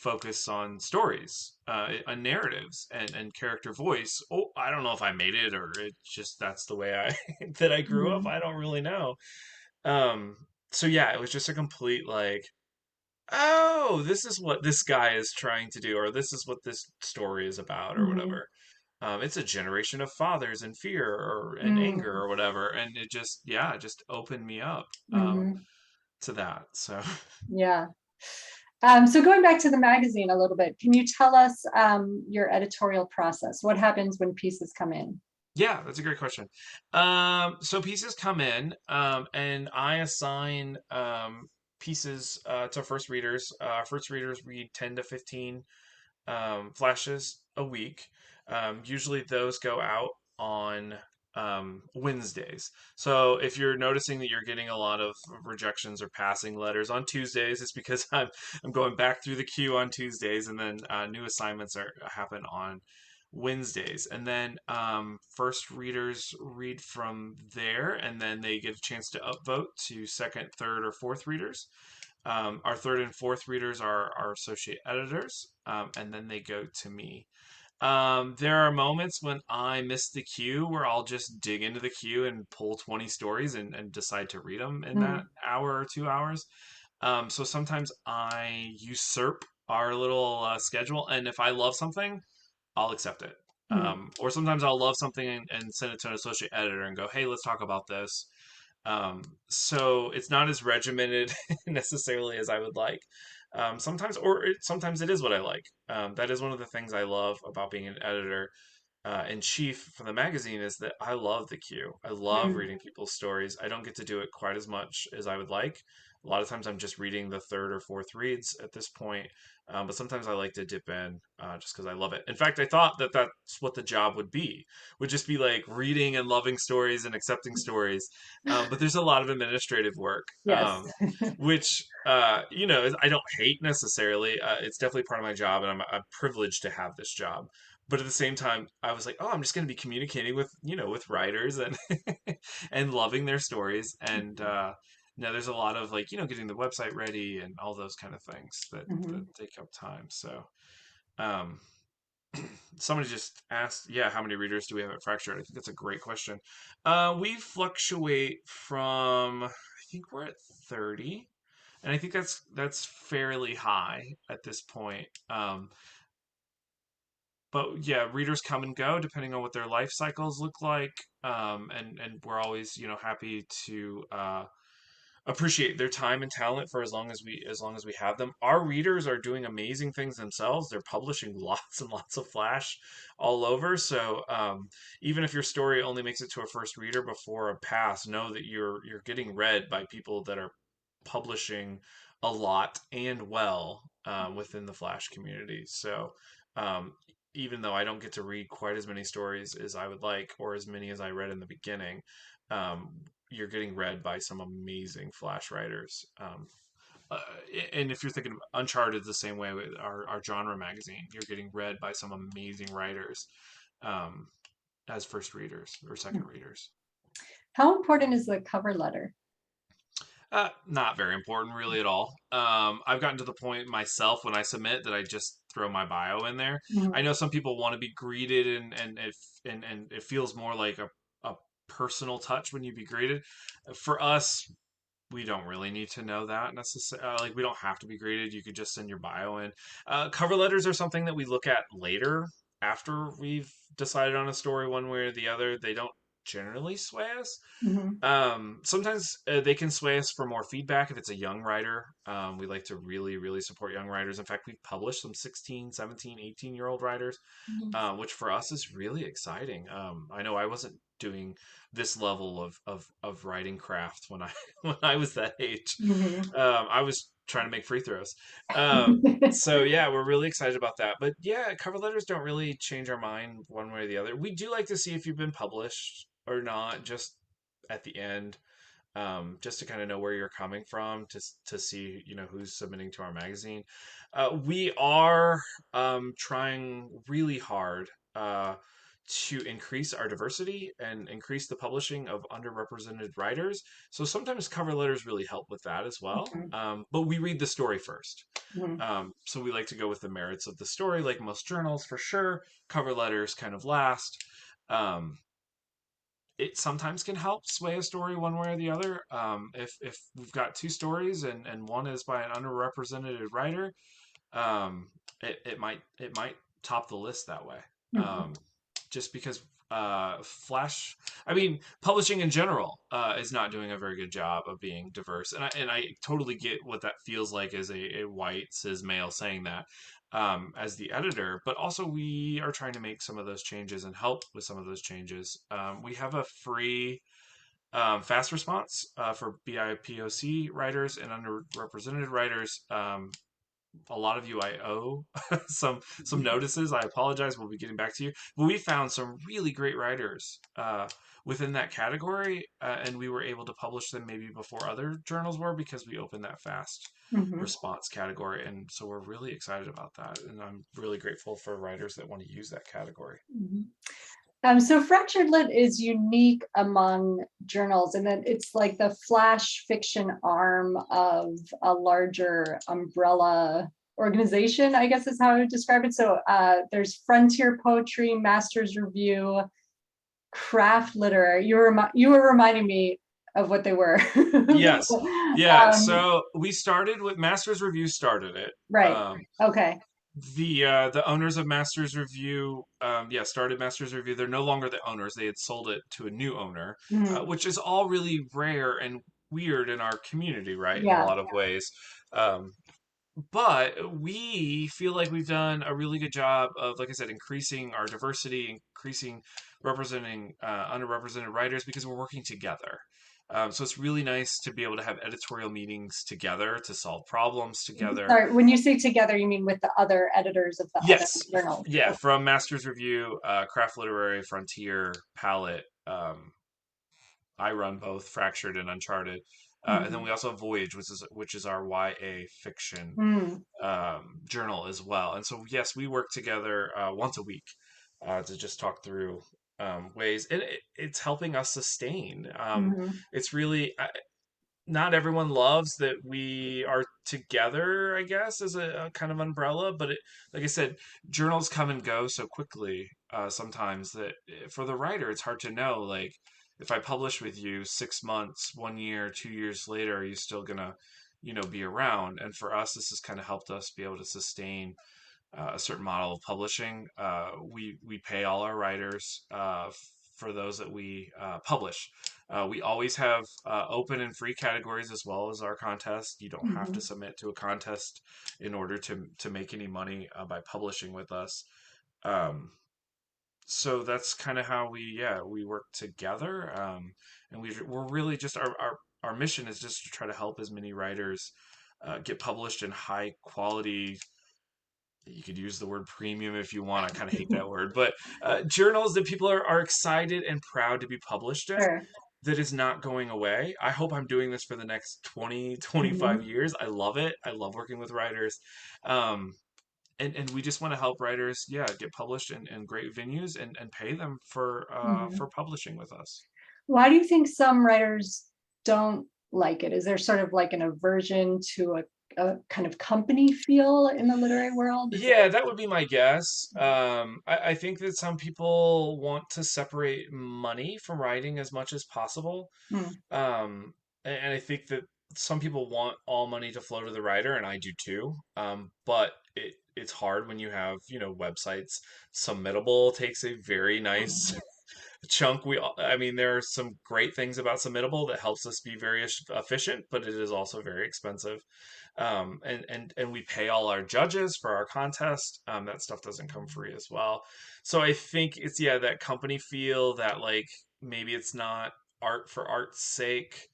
focus on stories, on narratives and character voice. Oh, I don't know if I made it or it just that's the way I that I grew up. Mhm. I don't really know. Um, so yeah, it was just a complete like, oh, this is what this guy is trying to do, or this is what this story is about, or Mhm. whatever. It's a generation of fathers and fear or and anger Mm. or whatever, and it just yeah, it just opened me up Mhm. to that. So Yeah. So going back to the magazine a little bit, can you tell us your editorial process? What happens when pieces come in? yeah, that's a great question. So pieces come in, and I assign pieces to first readers. First readers read 10 to 15 flashes a week. Usually those go out on Wednesdays. So if you're noticing that you're getting a lot of rejections or passing letters on Tuesdays, it's because I'm going back through the queue on Tuesdays, and then new assignments are happen on Wednesdays. And then first readers read from there, and then they get a chance to upvote to second, third, or fourth readers. Our third and fourth readers are our associate editors, and then they go to me. There are moments when I miss the queue where I'll just dig into the queue and pull 20 stories and decide to read them in that Mm. hour or 2 hours. So sometimes I usurp our little schedule, and if I love something, I'll accept it. Mm. Or sometimes I'll love something and send it to an associate editor and go, hey, let's talk about this. So it's not as regimented necessarily as I would like. Sometimes it is what I like. That is one of the things I love about being an editor in chief for the magazine is that I love the queue. I love Mm. reading people's stories. I don't get to do it quite as much as I would like. A lot of times I'm just reading the third or fourth reads at this point, but sometimes I like to dip in just because I love it. In fact, I thought that that's what the job would just be like reading and loving stories and accepting stories. But there's a lot of administrative work, Yes. which I don't hate necessarily. It's definitely part of my job, and I'm privileged to have this job, but at the same time I was like, oh, I'm just going to be communicating with with writers and and loving their stories, and there's a lot of like getting the website ready and all those kind of things that Mhm. take up time. So um somebody just asked, yeah, how many readers do we have at Fractured? I think that's a great question. We fluctuate from, I think we're at 30, and I think that's fairly high at this point. But yeah, readers come and go depending on what their life cycles look like, and we're always happy to appreciate their time and talent for as long as we have them. Our readers are doing amazing things themselves. They're publishing lots and lots of flash all over. So even if your story only makes it to a first reader before a pass, know that you're getting read by people that are publishing a lot and well within the flash community. So um, even though I don't get to read quite as many stories as I would like, or as many as I read in the beginning, um, you're getting read by some amazing flash writers. Uh, and if you're thinking of Uncharted the same way with our genre magazine, you're getting read by some amazing writers um, as first readers or second readers. How important is the cover letter? Not very important, really, at all. I've gotten to the point myself when I submit that I just throw my bio in there. I Mhm. know some people want to be greeted, and it feels more like a personal touch when you be greeted. For us, we don't really need to know that necessarily. Like, we don't have to be graded. You could just send your bio in. Cover letters are something that we look at later after we've decided on a story one way or the other. They don't generally sway us. Mhm. Sometimes they can sway us for more feedback if it's a young writer. We like to really, really support young writers. In fact, we've published some 16, 17, 18-year-old writers, Nice. which for us is really exciting. I know I wasn't doing this level of writing craft when I when I was that age. Mhm. I was trying to make free throws. So yeah, we're really excited about that. But yeah, cover letters don't really change our mind one way or the other. We do like to see if you've been published or not, just at the end, just to kind of know where you're coming from, to see who's submitting to our magazine. We are trying really hard to increase our diversity and increase the publishing of underrepresented writers. So sometimes cover letters really help with that as well. Mhm, But we read the story first. mhm, So we like to go with the merits of the story, like most journals for sure. Cover letters kind of last. Um, it sometimes can help sway a story one way or the other. If we've got two stories and one is by an underrepresented writer, um, it might top the list that way. mhm, Just because Flash, I mean, publishing in general is not doing a very good job of being diverse, and I totally get what that feels like as a white cis male saying that. As the editor, but also we are trying to make some of those changes and help with some of those changes. We have a free fast response for BIPOC writers and underrepresented writers. A lot of you I owe some notices. I apologize. We'll be getting back to you. But we found some really great writers within that category, and we were able to publish them maybe before other journals were because we opened that fast mhm, response category. And so we're really excited about that. And I'm really grateful for writers that want to use that category. mhm. So Fractured Lit is unique among journals in that it's like the flash fiction arm of a larger umbrella organization, I guess is how I would describe it. So there's Frontier Poetry, Masters Review, Craft Literary. You were reminding me of what they were. Yes. Yeah. um, So we started with Masters Review started it. right. Um, Okay. the owners of Masters Review, yeah, started Masters Review. They're no longer the owners. They had sold it to a new owner, Mhm. which is all really rare and weird in our community, right? In a Yeah. lot of ways. Um, but we feel like we've done a really good job of, like I said, increasing our diversity, increasing representing underrepresented writers because we're working together. So it's really nice to be able to have editorial meetings together to solve problems together. Sorry, when you say together, you mean with the other editors of the other Yes, journals? yeah, from Masters Review, Craft Literary, Frontier, Palette. I run both Fractured and Uncharted, and then Mhm. we also have Voyage, which is our YA fiction Mm, journal as well. And so, yes, we work together once a week to just talk through ways, and it's helping us sustain. mhm, It's really not everyone loves that we are together, I guess, as a kind of umbrella. But like I said, journals come and go so quickly sometimes that for the writer, it's hard to know. Like, if I publish with you 6 months, 1 year, 2 years later, are you still gonna, be around? And for us, this has kind of helped us be able to sustain a certain model of publishing. We pay all our writers for those that we publish. We always have open and free categories as well as our contest. You don't have to mhm, submit to a contest in order to make any money by publishing with us. Um, so that's kind of how we work together, and we're really just our mission is just to try to help as many writers get published in high quality. You could use the word premium if you want. I kind of hate that word, but journals that people are excited and proud to be published in, sure. that is not going away. I hope I'm doing this for the next 20, 25 Mhm, years. I love it. I love working with writers. Um, and we just want to help writers, yeah, get published in great venues and pay them for mhm. publishing with us. Why do you think some writers don't like it? Is there sort of like an aversion to a kind of company feel in the literary world? Is Yeah, that would be my guess. I think that some people want to separate money from writing as much as possible. Mm, And I think that some people want all money to flow to the writer, and I do too. But it's hard when you have, websites. Submittable takes a very nice mm, chunk. I mean, there are some great things about Submittable that helps us be very efficient, but it is also very expensive. And we pay all our judges for our contest. That stuff doesn't come free as well. So I think it's, yeah, that company feel that, like, maybe it's not art for art's sake.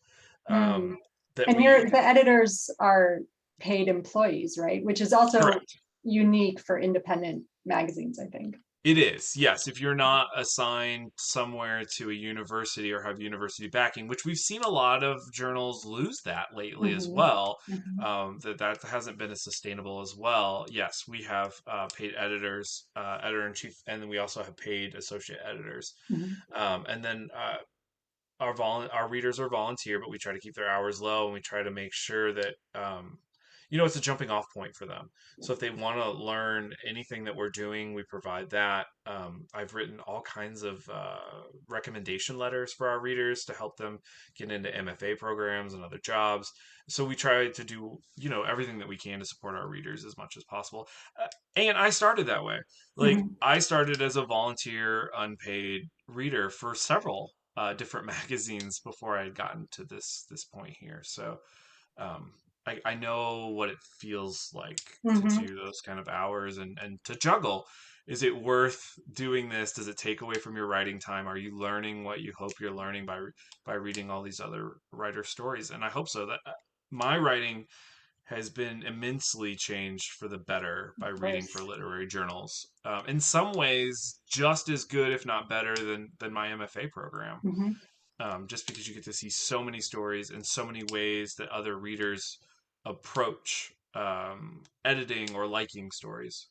mm. That And we the editors are paid employees, right? Which is also Correct. unique for independent magazines, I think. It is, yes. If you're not assigned somewhere to a university or have university backing, which we've seen a lot of journals lose that lately as Hmm. well, Hmm. that hasn't been as sustainable as well. Yes, we have paid editors, editor in chief, and then we also have paid associate editors. Hmm. And then our readers are volunteer, but we try to keep their hours low, and we try to make sure that it's a jumping off point for them. So if they want to learn anything that we're doing, we provide that. I've written all kinds of recommendation letters for our readers to help them get into MFA programs and other jobs. So we try to do everything that we can to support our readers as much as possible. And I started that way. Like Hmm. I started as a volunteer, unpaid reader for several different magazines before I had gotten to this point here. So um, I know what it feels like to Hmm. do those kind of hours and to juggle. Is it worth doing this? Does it take away from your writing time? Are you learning what you hope you're learning by reading all these other writer stories? And I hope so. That my writing has been immensely changed for the better by Of reading for course. literary journals. In some ways, just as good, if not better, than my MFA program. Hmm. Just because you get to see so many stories and so many ways that other readers approach editing or liking stories.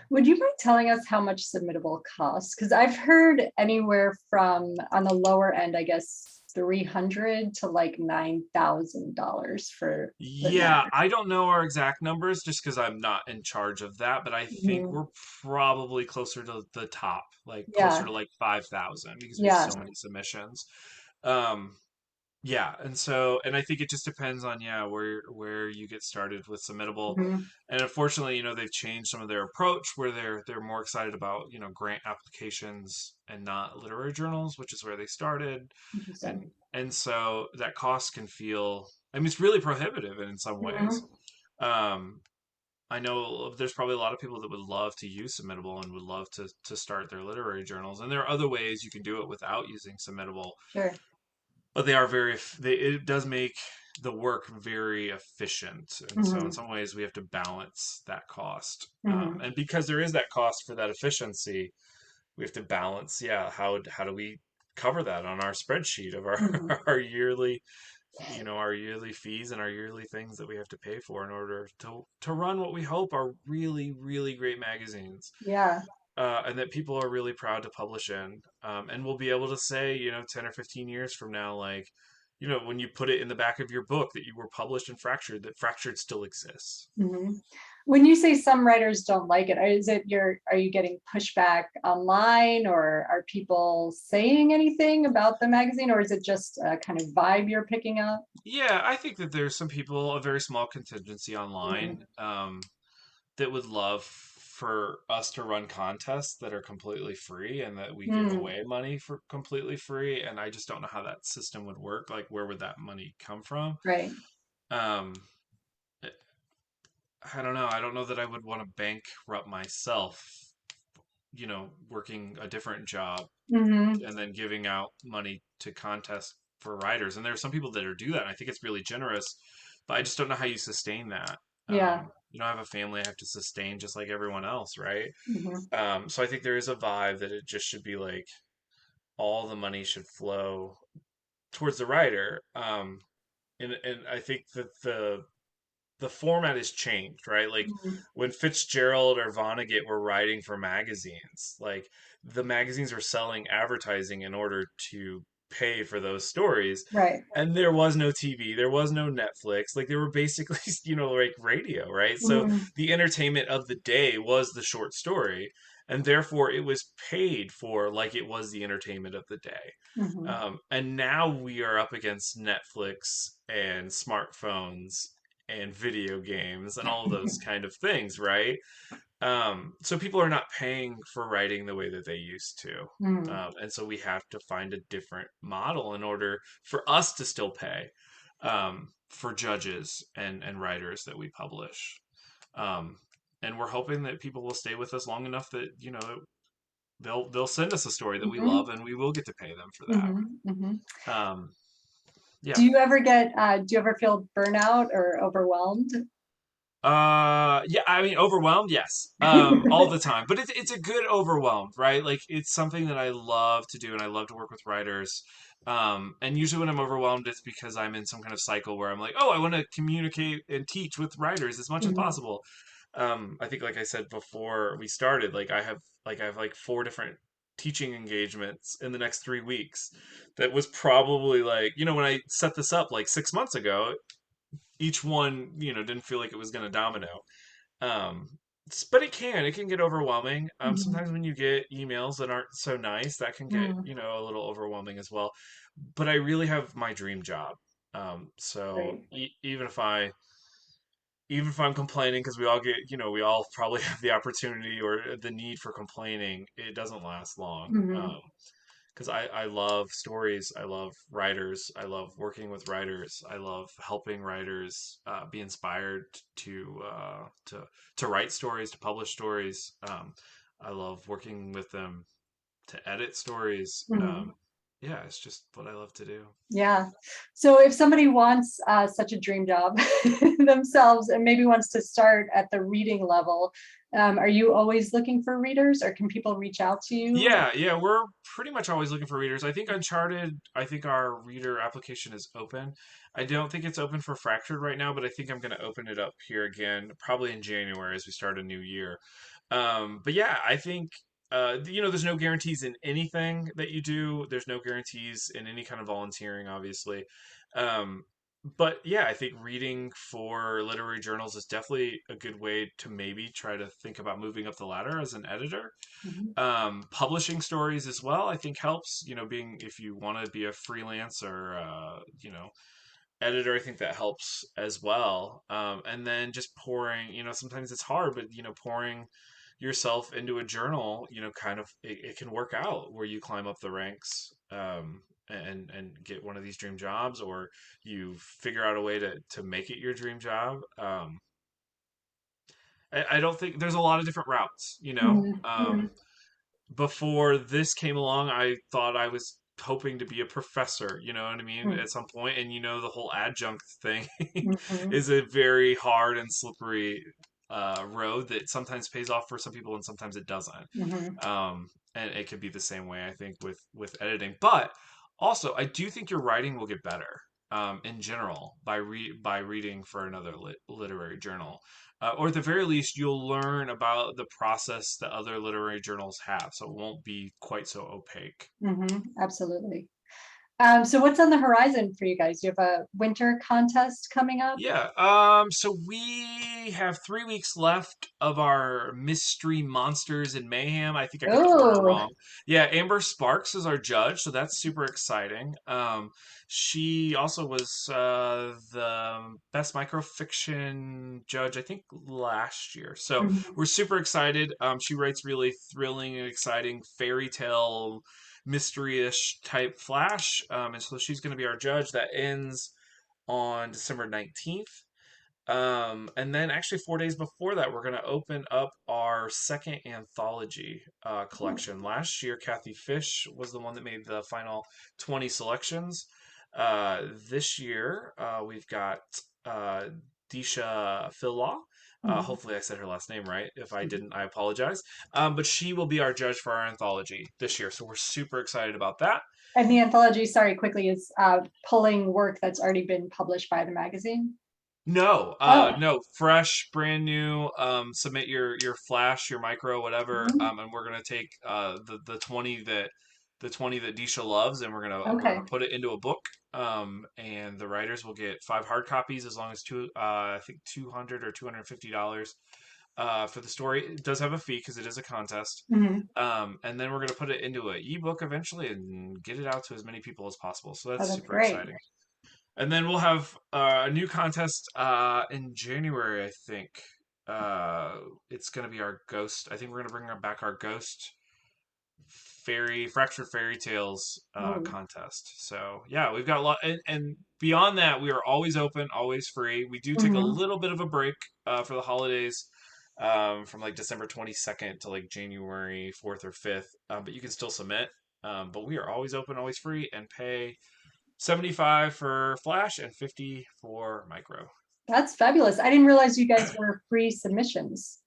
Would you mind telling us how much Submittable costs? Because I've heard anywhere from on the lower end, I guess, 300 to like $9,000 for the mag. Yeah, I don't know our exact numbers just because I'm not in charge of that, but I think Mhm. we're probably closer to the top, like closer Yeah, to like 5,000 because we have yeah. so many submissions. Um, Yeah, and I think it just depends on where you get started with Submittable. Mhm. And unfortunately, they've changed some of their approach where they're more excited about, grant applications and not literary journals, which is where they started. And Interesting. and so that cost can feel, I mean, it's really prohibitive in some ways. Mhm. Um, I know there's probably a lot of people that would love to use Submittable and would love to start their literary journals. And there are other ways you can do it without using Submittable, Sure. but it does make the work very efficient, and so in Mhm. some ways we have to balance that cost, Mhm. and because there is that cost for that efficiency, we have to balance, yeah, how do we cover that on our spreadsheet of our Mhm. our yearly fees and our yearly things that we have to pay for in order to run what we hope are really really great magazines, Yeah. and that people are really proud to publish in. And we'll be able to say, 10 or 15 years from now, like, when you put it in the back of your book that you were published in Fractured, that Fractured still exists. Mhm. When you say some writers don't like it, are you getting pushback online, or are people saying anything about the magazine, or is it just a kind of vibe you're picking up? Yeah, I think that there's some people, a very small contingency online, Mhm. that would love for us to run contests that are completely free and that we give Mm. away money for completely free. And I just don't know how that system would work. Like, where would that money come from? Right. Um, I don't know. I don't know that I would want to bankrupt myself, working a different job Hmm. and then giving out money to contests for writers. And there are some people that are do that. And I think it's really generous, but I just don't know how you sustain that. Yeah. I have a family I have to sustain just like everyone else, right? Hmm. So I think there is a vibe that it just should be like all the money should flow towards the writer. And I think that the format has changed, right? Like Hmm. when Fitzgerald or Vonnegut were writing for magazines, like the magazines were selling advertising in order to pay for those stories. Right. And there was no TV, there was no Netflix. Like they were basically, like radio, right? So Hmm. the entertainment of the day was the short story. And therefore it was paid for like it was the entertainment of the day. Hmm. And now we are up against Netflix and smartphones and video games and all of those kind of things, right? So people are not paying for writing the way that they used to. Hmm. And so we have to find a different model in order for us to still pay for judges and writers that we publish. Um, and we're hoping that people will stay with us long enough that, they'll send us a story that we Hmm. love and we will get to pay them for Hmm. Hmm. that. Yeah. Do you ever feel burnout or overwhelmed? Yeah, I mean, overwhelmed, yes, all the time. But it's a good overwhelmed, right? Like it's something that I love to do, and I love to work with writers. And usually when I'm overwhelmed, it's because I'm in some kind of cycle where I'm like, oh, I want to communicate and teach with writers as much as Mhm, possible. I think, like I said before we started, I have like four different teaching engagements in the next 3 weeks. That was probably like, when I set this up like 6 months ago, each one, didn't feel like it was going to domino. Um, but it can get overwhelming. mhm, Sometimes when you get emails that aren't so nice, that can get, mm, a little overwhelming as well. But I really have my dream job. So Great. even if I'm complaining, because we all probably have the opportunity or the need for complaining, it doesn't last long. Mhm, Because I love stories. I love writers. I love working with writers. I love helping writers be inspired to uh, to to write stories, to publish stories. I love working with them to edit stories. mhm. Yeah, it's just what I love to do. Yeah. So if somebody wants such a dream job themselves and maybe wants to start at the reading level, are you always looking for readers or can people reach out to you? Yeah, yeah, we're pretty much always looking for readers. I think Uncharted, I think our reader application is open. I don't think it's open for Fractured right now, but I think I'm going to open it up here again, probably in January as we start a new year. But yeah, I think, there's no guarantees in anything that you do. There's no guarantees in any kind of volunteering, obviously. Um, but yeah, I think reading for literary journals is definitely a good way to maybe try to think about moving up the ladder as an editor. Mhm, Publishing stories as well, I think helps. Being if you want to be a freelance or editor, I think that helps as well. And then just pouring, sometimes it's hard, but pouring yourself into a journal, kind of it can work out where you climb up the ranks. And get one of these dream jobs, or you figure out a way to make it your dream job. I don't think there's a lot of different routes, mhm, mhm, before this came along, I thought I was hoping to be a professor, you know what I mean, mhm, at some point. And the whole adjunct thing mhm, is a very hard and slippery road that sometimes pays off for some people and sometimes it doesn't. mhm. And it could be the same way, I think, with editing. But also, I do think your writing will get better in general by reading for another literary journal, or at the very least, you'll learn about the process that other literary journals have, so it won't be quite so opaque. Absolutely. So what's on the horizon for you guys? You have a winter contest coming up? Yeah, so we have 3 weeks left of our Mystery Monsters and Mayhem. I think I got the order Oh, wrong. Yeah, Amber Sparks is our judge, so that's super exciting. She also was the best microfiction judge, I think, last year. So mhm, we're super excited. She writes really thrilling and exciting fairy tale, mystery-ish type flash, and so she's going to be our judge. That ends on December 19th. And then actually 4 days before that, we're going to open up our second anthology collection. Last year, Kathy Fish was the one that made the final 20 selections. This year, we've got uh, Disha Phillaw. mhm. Hopefully, I said her last name right. If I didn't, I apologize. But she will be our judge for our anthology this year. So we're super excited about that. And the anthology, sorry, quickly, is pulling work that's already been published by the magazine. No, Oh, no, fresh, brand new. Submit your flash, your micro, whatever. mhm, And we're gonna take the 20 that Disha loves, and we're gonna okay. put it into a book. And the writers will get 5 hard copies as long as I think $200 or $250 for the story. It does have a fee because it is a contest. Mhm. And then we're gonna put it into an ebook eventually and get it out to as many people as possible. So Oh, that's that's super great. exciting. And then we'll have a new contest in January, I think. Uh, it's going to be our ghost. I think we're going to bring back our ghost fractured fairy tales Oh, contest. So yeah, we've got a lot. And beyond that, we are always open, always free. We do take a mhm. little bit of a break for the holidays. From like December 22nd to like January 4th or 5th, but you can still submit. But we are always open, always free, and pay 75 for Flash and 50 for Micro. That's fabulous. I didn't realize you guys were free submissions.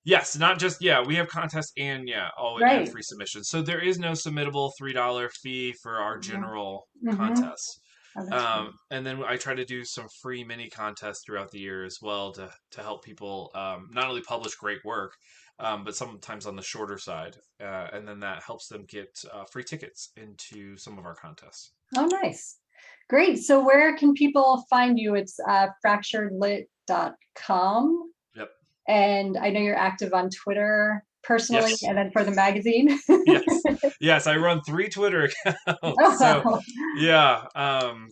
Yes, not just, yeah, we have contests and and Right. free submissions. So there is no submittable $3 fee for our general Mm-hmm. contests. Oh, that's great. And then I try to do some free mini contests throughout the year as well to help people not only publish great work, but sometimes on the shorter side. And then that helps them get free tickets into some of our contests. Oh, nice. Great. So where can people find you? It's fracturedlit.com. Yep. And I know you're active on Twitter personally, Yes. and then for the magazine. Yes. Yes. I run 3 Twitter accounts. So Oh, yeah.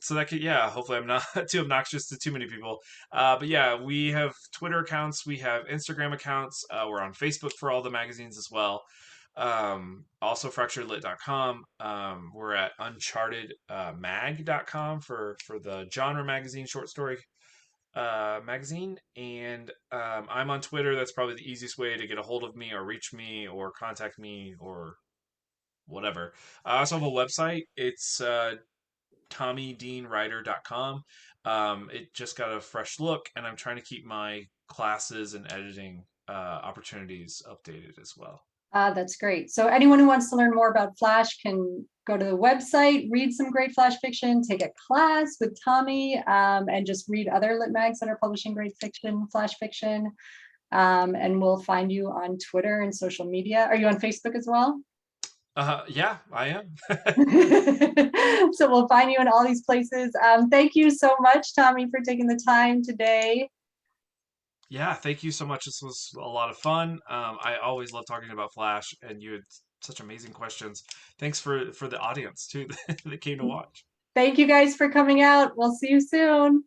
So that could, yeah, hopefully I'm not too obnoxious to too many people. But yeah, we have Twitter accounts, we have Instagram accounts, we're on Facebook for all the magazines as well. Also fracturedlit.com. We're at uncharted mag.com for the genre magazine short story magazine, and I'm on Twitter. That's probably the easiest way to get a hold of me or reach me or contact me or whatever. I also have a website. It's TommyDeanWriter.com. It just got a fresh look, and I'm trying to keep my classes and editing opportunities updated as well. that's great. So anyone who wants to learn more about Flash can go to the website, read some great Flash fiction, take a class with Tommy, and just read other lit mags that are publishing great fiction, Flash fiction. And we'll find you on Twitter and social media. Are you on Facebook as well? Yeah, I am. So we'll find you in all these places. Thank you so much, Tommy, for taking the time today. Yeah, thank you so much. This was a lot of fun. I always love talking about Flash, and you had such amazing questions. Thanks for the audience too that came to watch. Thank you guys for coming out. We'll see you soon.